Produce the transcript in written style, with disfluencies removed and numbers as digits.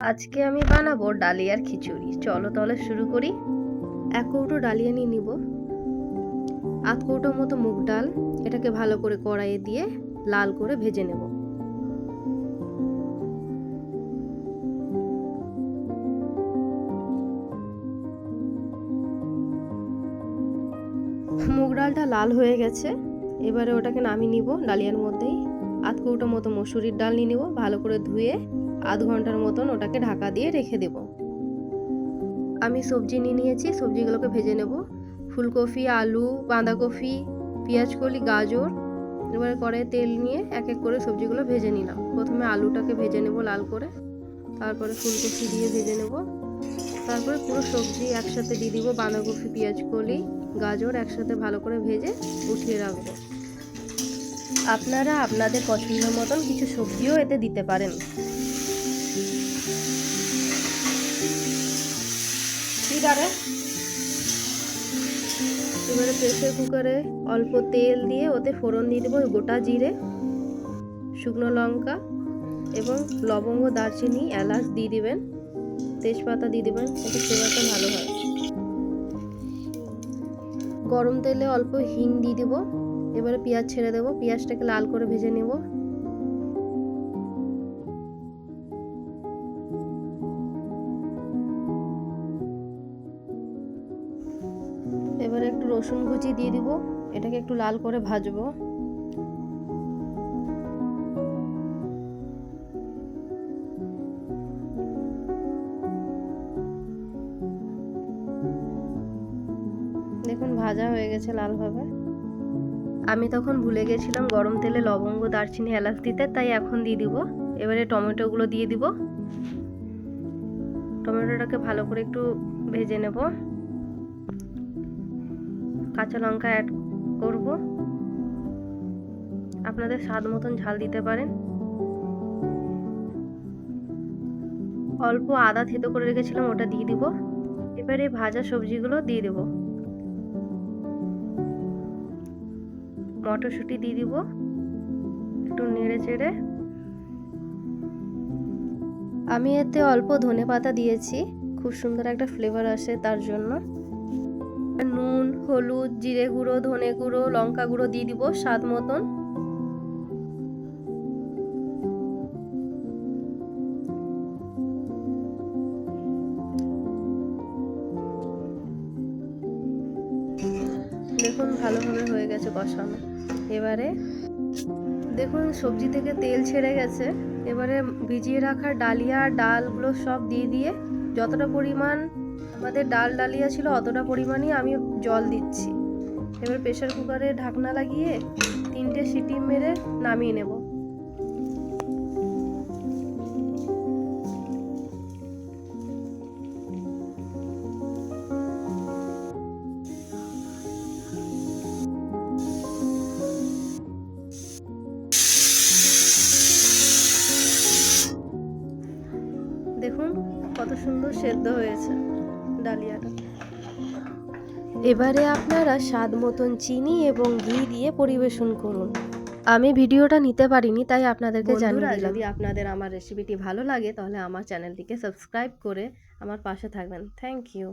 আজকে আমি বানাবো ডালিয়ার খিচুড়ি। চলো তাহলে শুরু করি। 1 কৌটো ডালিয়া নিয়ে নিব, 1/2 কৌটো মতো মুগ ডাল। এটাকে ভালো করে কড়াইয়ে দিয়ে লাল করে ভেজে নেব। মুগ ডালটা লাল হয়ে গেছে, এবারে ওটাকে নামিয়ে নিব ডালিয়ার মধ্যেই। 1/2 কৌটো মতো মসুরির ডাল নিয়ে নেব, ভালো করে ধুয়ে আধ ঘন্টার মতন ওটাকে ঢাকা দিয়ে রেখে দেব। আমি সবজি নিয়ে নিয়েছি, সবজিগুলোকে ভেজে নেব। ফুলকপি, আলু, বাঁধাকপি, পেঁয়াজকলি, গাজর। এবারে কড়াইয়ে তেল নিয়ে এক এক করে সবজিগুলো ভেজে নিলাম। প্রথমে আলুটাকে ভেজে নেব লাল করে, তারপরে ফুলকপি দিয়ে ভেজে নেব, তারপরে পুরো সবজি একসাথে দিয়ে দিব। বাঁধাকপি, পেঁয়াজকলি, গাজর একসাথে ভালো করে ভেজে উঠিয়ে রাখবো। আপনারা আপনাদের পছন্দ মতন কিছু সবজিও এতে দিতে পারেন। এবারে প্রেসার কুকারে অল্প তেল দিয়ে ওতে ফোড়ন দিয়ে দেবো গোটা জিরে, শুকনো লঙ্কা এবং লবঙ্গ, দারচিনি, এলাচ দিয়ে দিবেন, তেজপাতা দিয়ে দিবেন, এতে ফ্লেভারটা ভালো হয়। গরম তেলে অল্প হিং দিয়ে দিব। এবারে পেঁয়াজ ছেড়ে দেবো, পেঁয়াজটাকে লাল করে ভেজে নেব। এবারে একটু রসুন কুচি দিয়ে দিব, এটাকে একটু লাল করে ভাজবো। দেখুন ভাজা হয়ে গেছে লালভাবে। আমি তখন ভুলে গেছিলাম গরম তেলে লবঙ্গ, দারচিনি, এলাচ দিতে, তাই এখন দিয়ে দিব। এবারে টমেটোগুলো দিয়ে দিব। টমেটোটাকে ভালো করে একটু ভেজে নেব। কাঁচা লঙ্কা অ্যাড করব, আপনাদের স্বাদ মতন ঝাল দিতে পারেন। অল্প আদা থেতো করে রেখেছিলাম, ওটা দিয়ে দিব। এবারে ভাজা সবজিগুলো দিয়ে দেব। মটরশুঁটি দিয়ে দিব, একটু নেড়ে চেড়ে। আমি এতে অল্প ধনেপাতা দিয়েছি, খুব সুন্দর একটা ফ্লেভার আসে তার জন্য। নুন, হলুদ, জিরে গুঁড়ো, ধনে গুঁড়ো, লঙ্কা গুঁড়ো দিয়ে দিব স্বাদ মতন। দেখুন ভালোভাবে হয়ে গেছে কষানো। এবারে দেখুন সবজি থেকে তেল ছেড়ে গেছে। এবারে ভিজিয়ে রাখা ডালিয়া আর ডালগুলো সব দিয়ে যতটা পরিমাণ আমাদের ডালিয়া ছিল অতটা পরিমাণই আমি জল দিচ্ছি। এবার প্রেসার কুকারে ঢাকনা লাগিয়ে 3টে সিটি মেরে নামিয়ে নেব। দেখুন কত সুন্দর সেদ্ধ হয়েছে ডালিয়াটা। এবারে আপনারা স্বাদ মতন চিনি এবং ঘি দিয়ে পরিবেশন করুন। আমি ভিডিওটা নিতে পারিনি, তাই আপনাদেরকে জানিয়ে দিলাম। যদি আপনাদের আমার রেসিপিটি ভালো লাগে তাহলে আমার চ্যানেলটিকে সাবস্ক্রাইব করে আমার পাশে থাকবেন। Thank you.